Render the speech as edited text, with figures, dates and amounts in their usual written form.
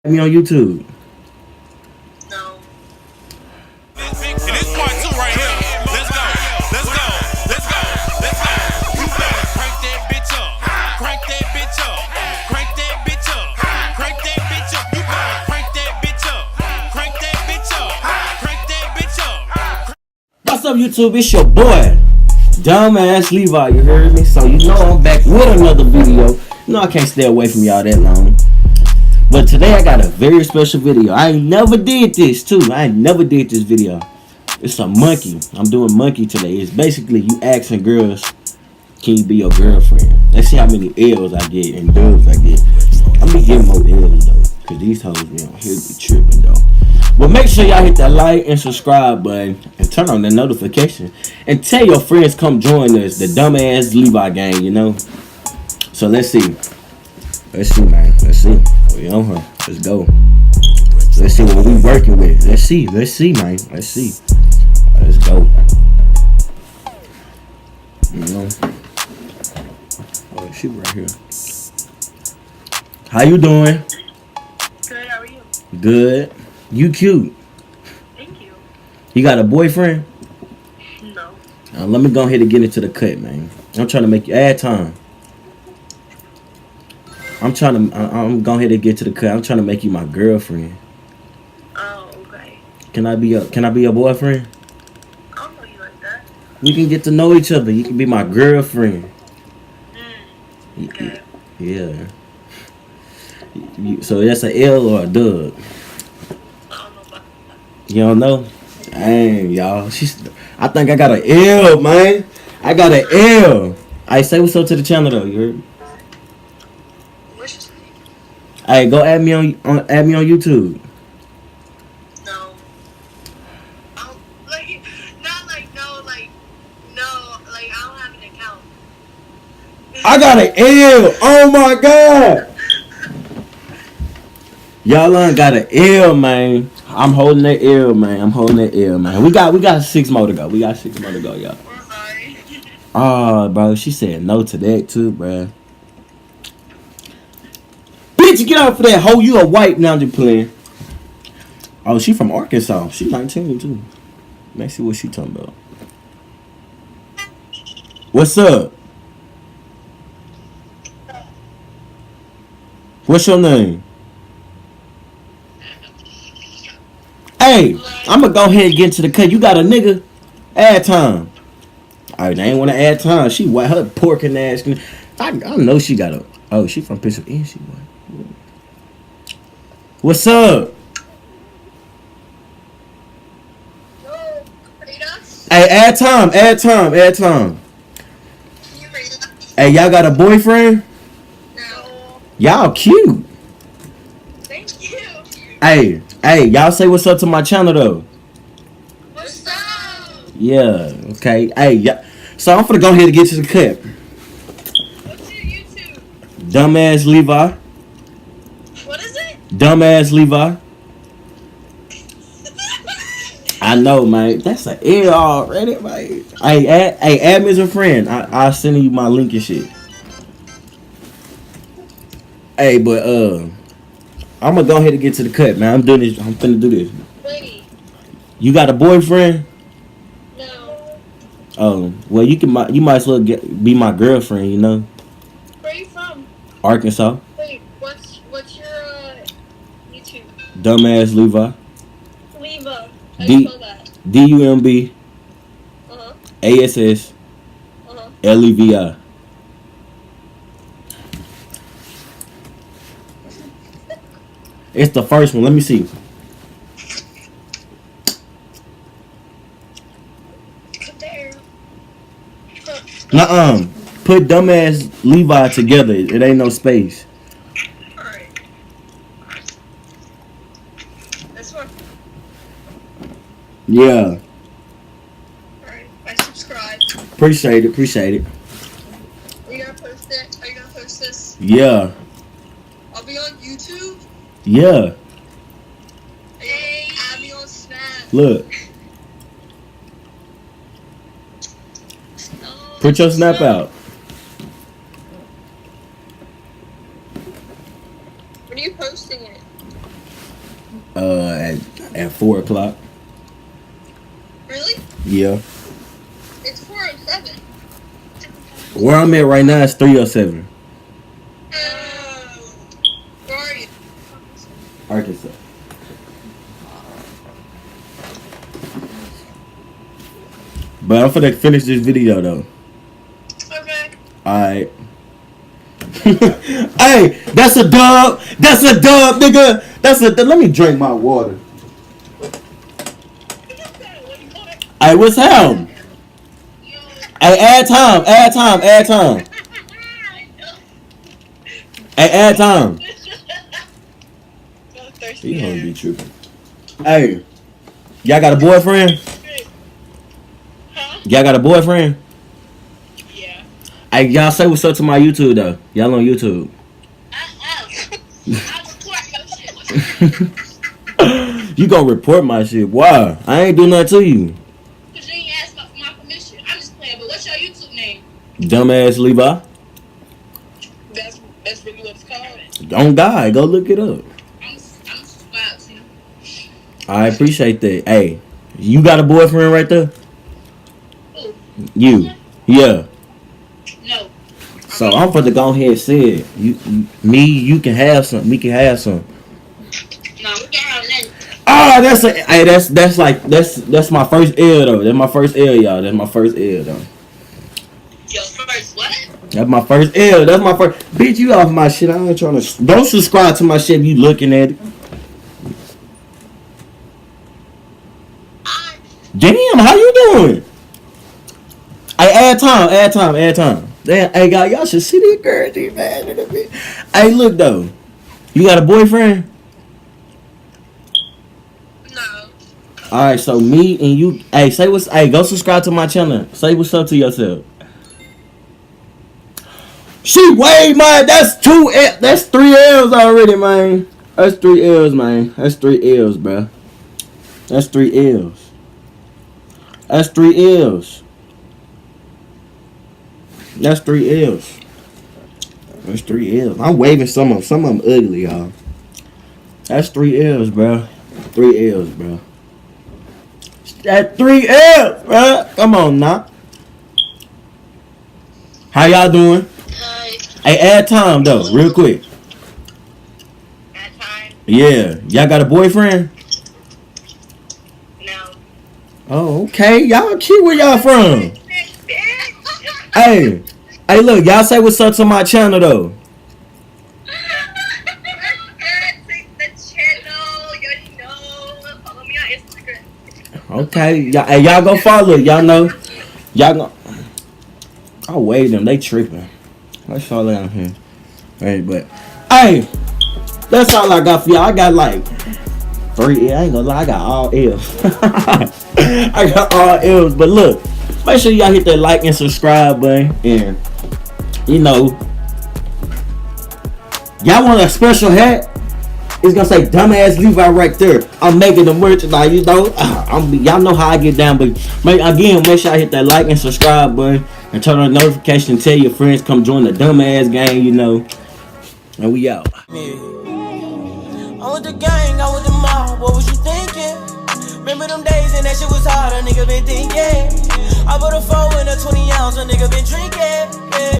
Me on YouTube. No. And this part two right here. Let's go. Let's go. Let's go. Let's go. You better crank that bitch up. Crank that bitch up. Crank that bitch up. Crank that bitch up. You better crank that bitch up. Crank that bitch up. Crank that bitch up. What's up, YouTube? It's your boy, Dumbass Levi. You heard me? So you know I'm back with another video. You know I can't stay away from y'all that long. But today I got a very special video. I ain't never did this too. I ain't never did this video. It's a monkey. I'm doing monkey today. It's basically you asking girls, can you be your girlfriend? Let's see how many L's I get and dubs I get. I'm gonna get more L's though, cause these hoes be on here be tripping though. But make sure y'all hit that like and subscribe button and turn on the notification and tell your friends come join us, the Dumbass Levi gang. You know. So let's see. Let's see, man. Let's see. We on her. Let's go. Let's see what we working with. Let's see, man. Let's see. Let's go. You know. Oh, she right here. How you doing? Good, how are you? Good. You cute. Thank you. You got a boyfriend? No. Let me go ahead and get into the cut, man. I'm trying to make you add time. I'm going ahead and get to the cut. I'm trying to make you my girlfriend. Oh, okay. Can I be your boyfriend? I don't know you like that. We can get to know each other. You can be my girlfriend. Okay. Yeah. So that's an L or a dub? I don't know about that. You don't know? Dang, y'all. I think I got an L, man. I got an L. I say what's up to the channel though. You heard? What's your name? Hey, go add me on YouTube. No. Like, not like, no, like, no, like, I don't have an account. I got an L. Oh my god. Y'all done got an L, man. I'm holding that L, man. We got 6 more to go. Y'all. I'm sorry. Oh, bro. She said no to that too, bro. Bitch, get out for that hoe. You a white now just playing. Oh, she from Arkansas. She 19 too. Let's see what she talking about. What's up? What's your name? Hey, I'm gonna go ahead and get into the cut. You got a nigga? Add time. Alright, they ain't wanna add time. She white, her porking ass. I know she got a. Oh, she from Pennsylvania. She white. What's up? Yo, Rita? Hey, add time. You Rita? Hey, y'all got a boyfriend? No. Y'all cute. Thank you. Hey, y'all say what's up to my channel though. What's up? Yeah, okay. Hey, yeah. So I'm finna go ahead and get to the cut. What's your YouTube? Dumbass Levi. What is it? Dumbass Levi. I know, man. That's an L already, man. Hey, add me as a friend. I'll send you my link and shit. Hey, but I'm gonna go ahead and get to the cut, man. I'm finna do this. Wait. You got a boyfriend? No. Oh, well, you might as well be my girlfriend. You know, Where are you from? Arkansas. Wait, what's your YouTube? Dumbass Levi. Leva. How do you spell that? DUMB Uh-huh. ASS Uh-huh. LEVI. It's the first one. Let me see. There. Nuh-uh. Put Dumbass Levi together. It ain't no space. Alright. This one. Yeah. Alright. I subscribe. Appreciate it. Are you gonna post it? Are you gonna post this? Yeah. I'll be on YouTube. Yeah. Hey. Add me on Snap. Look. Oh, Put your snap out. When are you posting it? At 4 o'clock. Really? Yeah. It's 4:07. Where I'm at right now is 3:07. Where are you? Arkansas. But I'm finna finish this video though. Okay. Alright. Hey, that's a dub. That's a dub, nigga. Let me drink my water. Hey, what's happening? Hey, add time. Hey, add time. You gonna be tripping. Hey, y'all got a boyfriend? Huh? Y'all got a boyfriend? Yeah. Hey, y'all say what's up to my YouTube though. Y'all on YouTube. I record your shit. You gonna report my shit? Why? I ain't do nothing to you. Cause you ain't asked for my permission. I'm just playing. But what's your YouTube name? Dumbass Levi. That's really what it's called. On God, go look it up. I'm subscribed to you. I appreciate that. Hey, you got a boyfriend right there? Who? You. Yeah. No. So I'm finna go ahead and say it. You can have some. We can have some. No, we can't have nothing. Ah, that's my first L though. That's my first L, y'all. That's my first L though. Your first what? That's my first L. That's my first. Bitch, you off my shit. I ain't trying to. Don't subscribe to my shit if you looking at it. Damn, how you doing? Hey, add time. Damn, hey, guys, y'all should see this girl, man. Hey, look, though. You got a boyfriend? No. Alright, so me and you. Hey, go subscribe to my channel. Say what's up to yourself. She way, man. That's 3 L's already, man. That's 3 L's, man. That's 3 L's, bro. That's 3 L's. That's 3 L's. That's 3 L's. That's 3 L's. I'm waving some of them ugly, y'all. That's 3 L's, bro. 3 L's, bro. That's 3 L's, bro. Come on, now. How y'all doing? Hey, add time though, real quick. At time? Yeah, y'all got a boyfriend? No. Oh, okay. Y'all cute. Where y'all from? Hey, look, y'all say what's up to my channel though. Okay, y'all go follow. Y'all know. Y'all go. I wave them. They tripping. Let's follow down here. Hey, but hey, that's all I got for y'all. I got like 3. I ain't gonna lie. I got all L's. I got all L's. But look, make sure y'all hit that like and subscribe button. And you know, y'all want a special hat? It's gonna say Dumbass Levi right there. I'm making the merchandise, you know. Y'all know how I get down, but make sure I hit that like and subscribe button and turn on the notification. Tell your friends come join the Dumbass gang, you know. And we out. I'm with the gang, I'm with the mob. What was you thinking? Remember them days and that shit was hard. A nigga been thinking. I put a 4 in a 20 ounce. A nigga been drinking. Yeah.